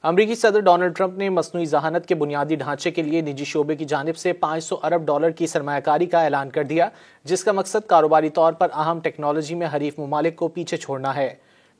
امریکی صدر Donald Trump نے مصنوعی ذہانت کے بنیادی ڈھانچے کے لیے نجی شعبے کی جانب سے $500 ارب کی سرمایہ کاری کا اعلان کر دیا، جس کا مقصد کاروباری طور پر اہم ٹیکنالوجی میں حریف ممالک کو پیچھے چھوڑنا ہے۔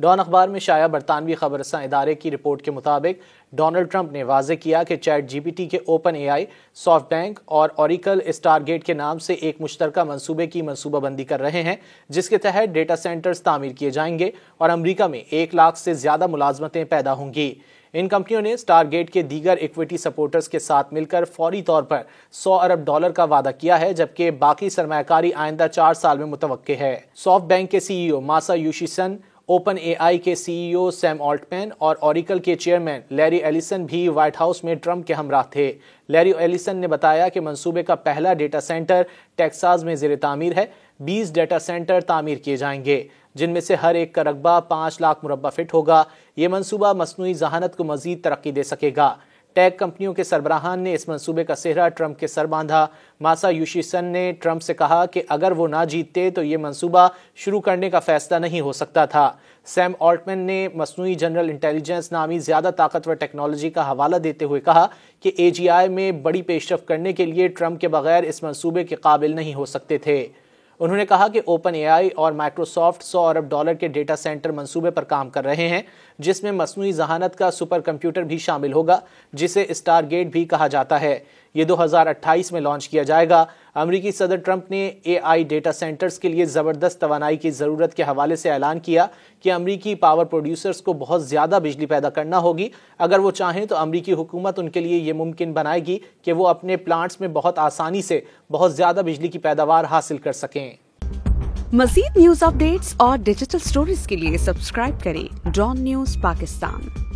ڈان اخبار میں شائع برطانوی خبر رساں ادارے کی رپورٹ کے مطابق ڈونلڈ ٹرمپ نے واضح کیا کہ چیٹ جی پی ٹی کے اوپن اے آئی، سافٹ بینک اور اوریکل اسٹار گیٹ کے نام سے ایک مشترکہ منصوبے کی منصوبہ بندی کر رہے ہیں، جس کے تحت ڈیٹا سینٹرز تعمیر کیے جائیں گے اور امریکہ میں 1 لاکھ سے زیادہ ملازمتیں پیدا ہوں گی۔ ان کمپنیوں نے اسٹار گیٹ کے دیگر ایکویٹی سپورٹرز کے ساتھ مل کر فوری طور پر $100 ارب کا وعدہ کیا ہے، جبکہ باقی سرمایہ کاری آئندہ 4 سال میں متوقع ہے۔ سافٹ بینک کے سی ای او ماسا یوشیسن، اوپن اے آئی کے سی ای او سیم آلٹمین اور اوریکل کے چیئرمین لیری ایلیسن بھی وائٹ ہاؤس میں ٹرمپ کے ہمراہ تھے۔ لیری ایلیسن نے بتایا کہ منصوبے کا پہلا ڈیٹا سینٹر ٹیکساس میں زیر تعمیر ہے۔ 20 ڈیٹا سینٹر تعمیر کیے جائیں گے، جن میں سے ہر ایک کا رقبہ 5 لاکھ مربع فٹ ہوگا۔ یہ منصوبہ مصنوعی ذہانت کو مزید ترقی دے سکے گا۔ ٹیک کمپنیوں کے سربراہان نے اس منصوبے کا سہرا ٹرمپ کے سر باندھا۔ ماسا یوشیسن نے ٹرمپ سے کہا کہ اگر وہ نہ جیتتے تو یہ منصوبہ شروع کرنے کا فیصلہ نہیں ہو سکتا تھا۔ سیم آلٹمین نے مصنوعی جنرل انٹیلیجنس نامی زیادہ طاقتور ٹیکنالوجی کا حوالہ دیتے ہوئے کہا کہ اے جی آئی میں بڑی پیش رفت کرنے کے لیے ٹرمپ کے بغیر اس منصوبے کے قابل نہیں ہو سکتے تھے۔ انہوں نے کہا کہ اوپن اے آئی اور مائکروسافٹ $100 ارب کے ڈیٹا سینٹر منصوبے پر کام کر رہے ہیں، جس میں مصنوعی ذہانت کا سپر کمپیوٹر بھی شامل ہوگا، جسے اسٹار گیٹ بھی کہا جاتا ہے۔ یہ 2028 میں لانچ کیا جائے گا۔ امریکی صدر ٹرمپ نے اے آئی ڈیٹا سینٹرز کے لیے زبردست توانائی کی ضرورت کے حوالے سے اعلان کیا کہ امریکی پاور پروڈیوسرز کو بہت زیادہ بجلی پیدا کرنا ہوگی۔ اگر وہ چاہیں تو امریکی حکومت ان کے لیے یہ ممکن بنائے گی کہ وہ اپنے پلانٹس میں بہت آسانی سے بہت زیادہ بجلی کی پیداوار حاصل کر سکیں۔ مزید نیوز اپ ڈیٹس اور ڈیجیٹل سٹوریز کے لیے سبسکرائب کریں ڈان نیوز پاکستان۔